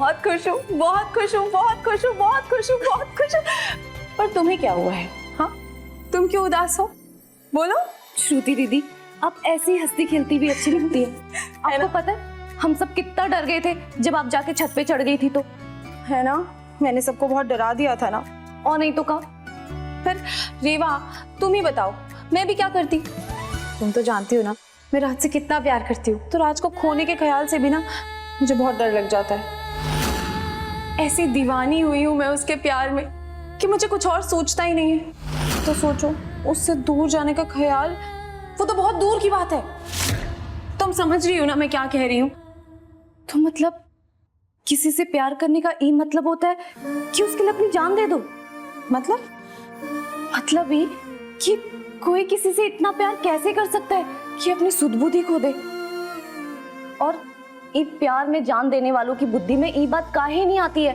बहुत खुश हूँ, बहुत खुश हूँ, बहुत खुश हूँ, बहुत खुश हूँ, बहुत खुश हूँ। पर तुम्हें क्या हुआ है? हाँ, तुम क्यों उदास हो? बोलो। श्रुति दीदी, आप ऐसी हंसती खेलती भी अच्छी लगती है। आपको पता है हम सब कितना डर गए थे जब आप जाके छत पे चढ़ गई थी तो। है ना, मैंने सबको बहुत डरा दिया था ना। और नहीं तो का। फिर रेवा, तुम ही बताओ, मैं भी क्या करती? तुम तो जानती हो ना मैं राज से कितना प्यार करती हूँ, तो राज को खोने के ख्याल से भी ना मुझे बहुत डर लग जाता है। ऐसी दीवानी हुई हूँ मैं उसके प्यार में कि मुझे कुछ और सोचता ही नहीं है। तो सोचो, उससे दूर जाने का ख्याल, वो तो बहुत दूर की बात है। तुम समझ रही हो ना मैं क्या कह रही हूँ? तो मतलब किसी से प्यार करने का ये मतलब होता है कि उसके लिए अपनी जान दे दो? मतलब ये कि कोई किसी से इतना प्यार कैसे कर सकता है कि अपनी सुध बुद्धि खो दे? और ये प्यार में जान देने वालों की बुद्धि में ये बात काहे नहीं आती है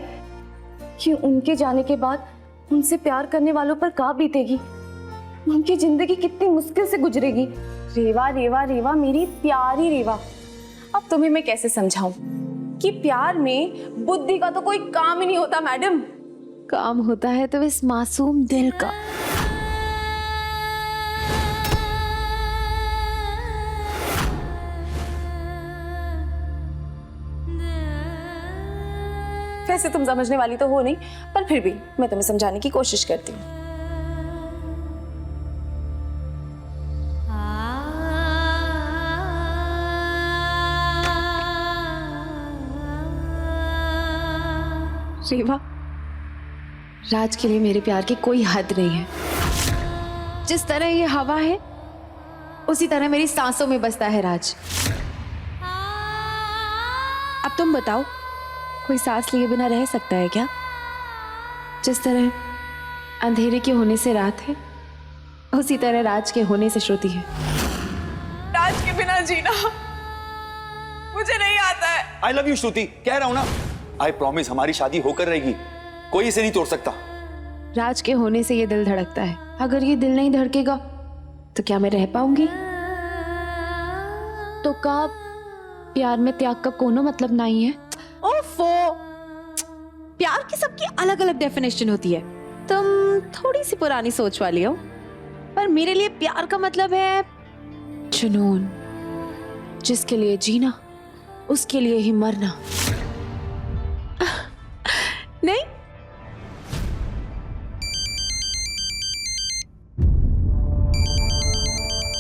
कि उनके जाने के बाद उनसे प्यार करने वालों पर क्या बीतेगी, उनकी जिंदगी कितनी मुश्किल से गुजरेगी। रेवा रेवा रेवा, मेरी प्यारी रेवा, अब तुम्हें मैं कैसे समझाऊं कि प्यार में बुद्धि का तो कोई काम ही नहीं होता मैडम। काम होता है तो इस मासूम दिल का। वैसे तुम समझने वाली तो हो नहीं, पर फिर भी मैं तुम्हें समझाने की कोशिश करती हूँ। रेवा, राज के लिए मेरे प्यार की कोई हद नहीं है। जिस तरह ये हवा है उसी तरह मेरी सांसों में बसता है राज। अब तुम बताओ, कोई सांस लिए बिना रह सकता है क्या? जिस तरह अंधेरे के होने से रात है उसी तरह राज के होने से श्रुति है। राज के बिना जीना मुझे नहीं आता है। आई लव यू श्रुति, कह रहा हूं ना। आई प्रॉमिस, हमारी शादी होकर रहेगी, कोई इसे नहीं तोड़ सकता। राज के होने से ये दिल धड़कता है, अगर ये दिल नहीं धड़केगा तो क्या मैं रह पाऊंगी? तो का प्यार में त्याग का कोनो मतलब नहीं है? ओफो, प्यार की सबकी अलग अलग डेफिनेशन होती है। तुम थोड़ी सी पुरानी सोच वाली हो, पर मेरे लिए प्यार का मतलब है जुनून, जिसके लिए जीना उसके लिए ही मरना। नहीं,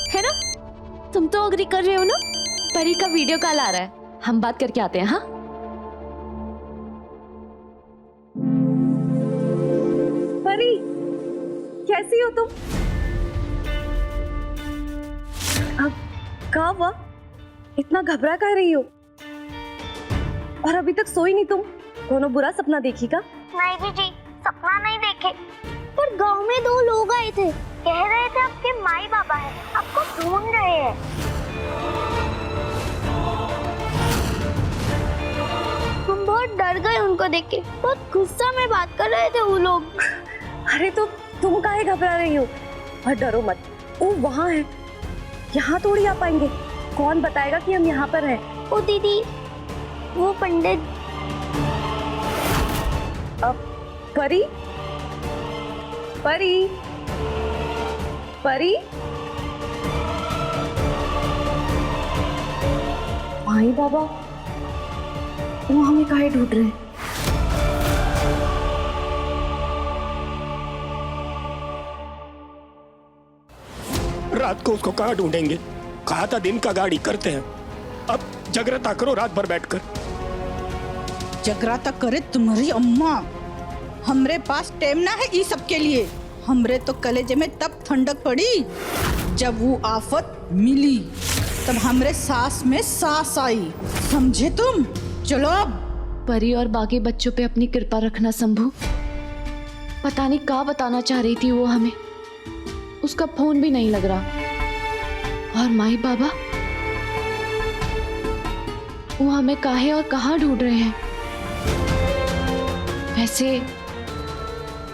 है ना? तुम तो अग्री कर रहे हो ना? परी का वीडियो कॉल आ रहा है, हम बात करके आते हैं। हाँ, परी, कैसी हो तुम? अब क्या हुआ? इतना घबरा कर रही हो? और अभी तक सोई नहीं तुम? कोनो बुरा सपना देखी का? नहीं जीजी, सपना नहीं देखे, पर गांव में 2 लोग आए थे, कह रहे थे आपके माई बाबा है, आपको ढूंढ रहे हैं। हम बहुत डर गए उनको देख के, बहुत गुस्सा में बात कर रहे थे वो लोग। अरे तो तुम काहे घबरा रही हो? और डरो मत, वो वहाँ है, यहाँ थोड़ी आ पाएंगे। कौन बताएगा कि हम यहाँ पर हैं? ओ दीदी, वो पंडित। अब परी, परी, परी, माई बाबा वो हमें काहे ढूंढ रहे हैं? रात को उसको कहाँ ढूंढेंगे? कहा था दिन का गाड़ी करते हैं, अब जगराता करो रात भर बैठकर। जगराता करे तुम्हारी अम्मा, हमरे पास टाइम ना है ई सब के लिए। हमरे तो कलेजे में तब ठंडक पड़ी जब वो आफत मिली, तब हमरे सांस में सांस आई, समझे तुम? चलो अब। परी और बाकी बच्चों पे अपनी कृपा रखना शंभू। पता नहीं क्या बताना चाह रही थी वो हमें, उसका फोन भी नहीं लग रहा। और माई बाबा वो हमें काहे और कहाँ ढूंढ रहे हैं? वैसे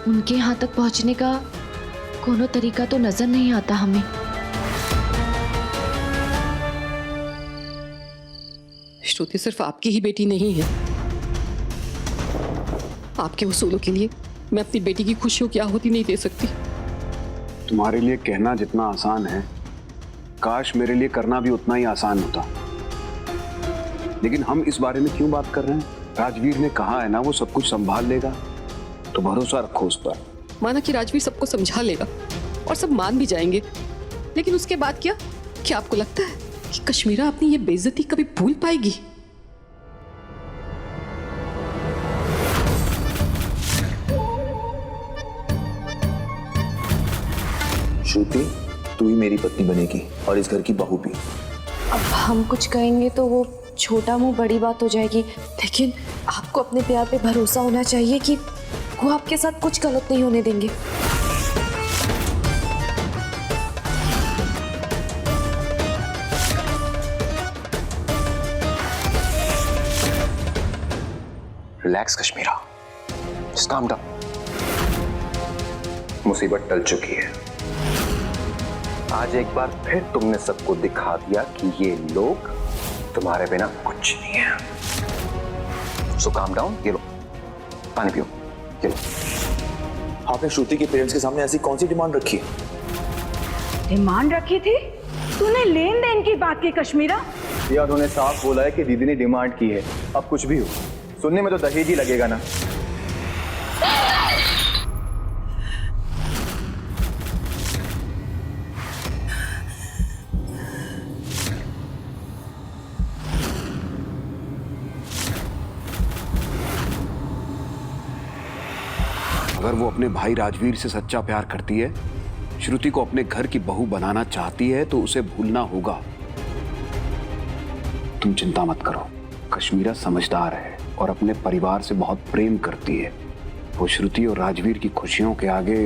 उनके यहाँ तक पहुंचने का कोनो तरीका तो नजर नहीं आता हमें। श्रुति सिर्फ आपकी ही बेटी नहीं है, आपके उसूलों के लिए मैं अपनी बेटी की खुशियों की आहुति नहीं दे सकती। तुम्हारे लिए कहना जितना आसान है, काश मेरे लिए करना भी उतना ही आसान होता। लेकिन हम इस बारे में क्यों बात कर रहे हैं? राजवीर ने कहा है ना, वो सब कुछ संभाल लेगा, तो भरोसा रखो उस पर। माना कि राजवीर सबको समझा लेगा और सब मान भी जाएंगे, लेकिन उसके बाद क्या आपको लगता है कि कश्मीरा अपनी ये बेइज्जती कभी भूल पाएगी? श्रुति, तू ही मेरी पत्नी बनेगी और इस घर की बहू भी। अब हम कुछ कहेंगे तो वो छोटा मुंह बड़ी बात हो जाएगी, लेकिन आपको अपने प्यार पे भरोसा होना चाहिए कि वो आपके साथ कुछ गलत नहीं होने देंगे। Relax Kashmira, just calm down. मुसीबत टल चुकी है। आज एक बार फिर तुमने सबको दिखा दिया कि ये लोग तुम्हारे बिना कुछ नहीं है। सो काम डाउन। ये लो पानी पियो, ये लो। आपने श्रुति के पेरेंट्स के सामने ऐसी कौन सी डिमांड रखी? डिमांड रखी थी? तूने लेन देन की बात की कश्मीरा? या उन्होंने साफ बोला है कि दीदी ने डिमांड की है। अब कुछ भी हो, सुनने में तो दहेज ही लगेगा ना। अगर वो अपने भाई राजवीर से सच्चा प्यार करती है, श्रुति को अपने घर की बहू बनाना चाहती है, तो उसे भूलना होगा। तुम चिंता मत करो, कश्मीरा समझदार है और अपने परिवार से बहुत प्रेम करती है। वो श्रुति और राजवीर की खुशियों के आगे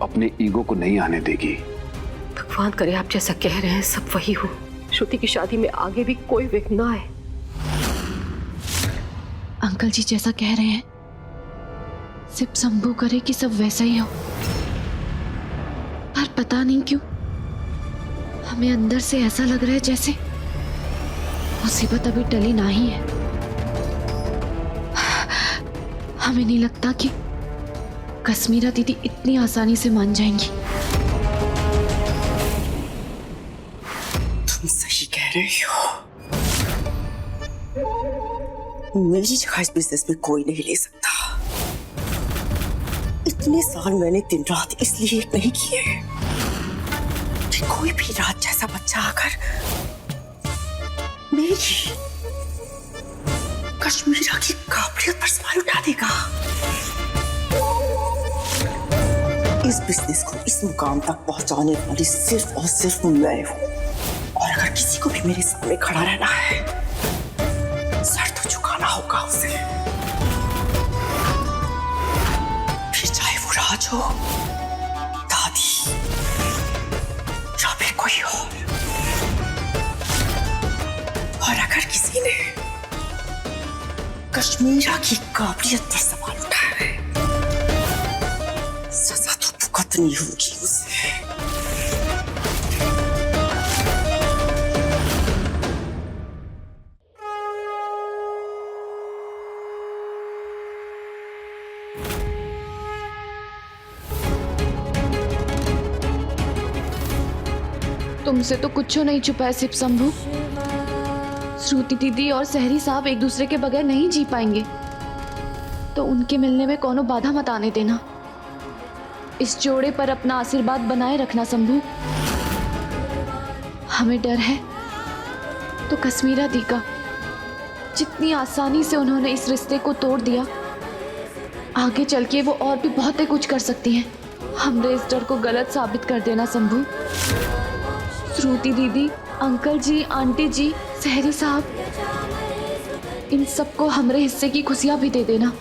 अपने ईगो को नहीं आने देगी। भगवान करे आप जैसा कह रहे हैं सब वही हो। श्रुति की शादी में आगे भी कोई विघ्न ना आए। अंकल जी जैसा कह रहे हैं सिर्फ शंभू करे कि सब वैसा ही हो, पर पता नहीं क्यों हमें अंदर से ऐसा लग रहा है जैसे मुसीबत अभी टली ना ही है। हमें नहीं लगता कि कश्मीरा दीदी इतनी आसानी से मान जाएंगी। तुम सही कह रही हो। मेरी जगह इस बिजनेस में कोई नहीं ले सकता। इतने साल मैंने दिन रात इसलिए नहीं किए कि कोई भी रात जैसा बच्चा आकर मेरी कश्मीरा की काबिलियत पर सवाल उठा देगा। इस बिजनेस को इस मुकाम तक पहुंचाने वाली सिर्फ और सिर्फ मैं हूं, और अगर किसी को भी मेरे सामने खड़ा रहना है, सर तो झुकाना होगा उसे, फिर चाहे वो राज हो, दादी या फिर कोई और अगर किसी ने कश्मीरा की काबिलियत पर सवाल उठाया है, सजा तो भुगतनी होगी उसे। तुमसे तो कुछ नहीं छुपा है सिर्फ शंभू। श्रुति दीदी और सहरी साहब एक दूसरे के बगैर नहीं जी पाएंगे, तो उनके मिलने में कोनो बाधा मत आने देना। इस जोड़े पर अपना आशीर्वाद बनाए रखना शंभू। हमें डर है तो कश्मीरा दी का, जितनी आसानी से उन्होंने इस रिश्ते को तोड़ दिया, आगे चल के वो और भी बहुत कुछ कर सकती हैं। हमने इस डर को गलत साबित कर देना शंभू। श्रुति दीदी, अंकल जी, आंटी जी, सहरी साहब, इन सबको हमारे हिस्से की खुशियां भी दे देना।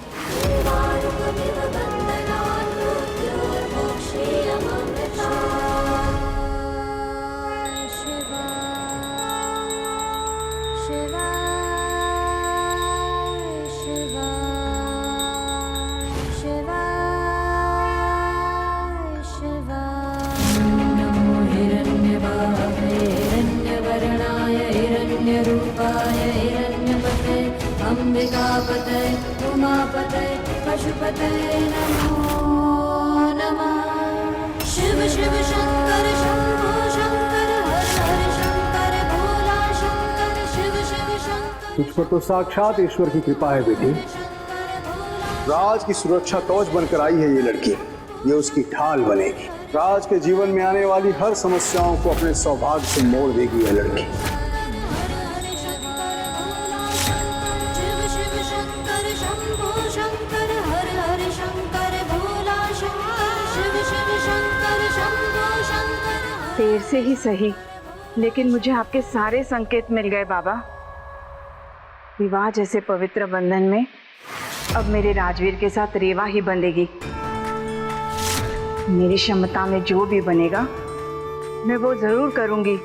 हिरण्यवर्णाय हिरण्यरूपाय हिरण्यपते अम्बिकापते उमापतये पशुपतये नमो नमः। शिव शिव शंकर शंभो शंकर हर हर शंकर भोला शंकर शिव शिव शंकर। तुझ पर तो साक्षात ईश्वर की कृपा है बेटी। राज की सुरक्षा कवच बनकर आई है ये लड़की, ये उसकी ढाल बनेगी। राज के जीवन में आने वाली हर समस्याओं को अपने सौभाग्य से मोड़ देगी यह लड़की। देर से ही सही, लेकिन मुझे आपके सारे संकेत मिल गए बाबा। विवाह जैसे पवित्र बंधन में अब मेरे राजवीर के साथ रेवा ही बंधेगी। मेरी क्षमता में जो भी बनेगा मैं वो जरूर करूंगी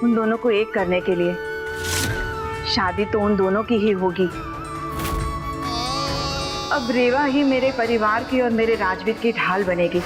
उन दोनों को एक करने के लिए। शादी तो उन दोनों की ही होगी। अब रेवा ही मेरे परिवार की और मेरे राजवीर की ढाल बनेगी।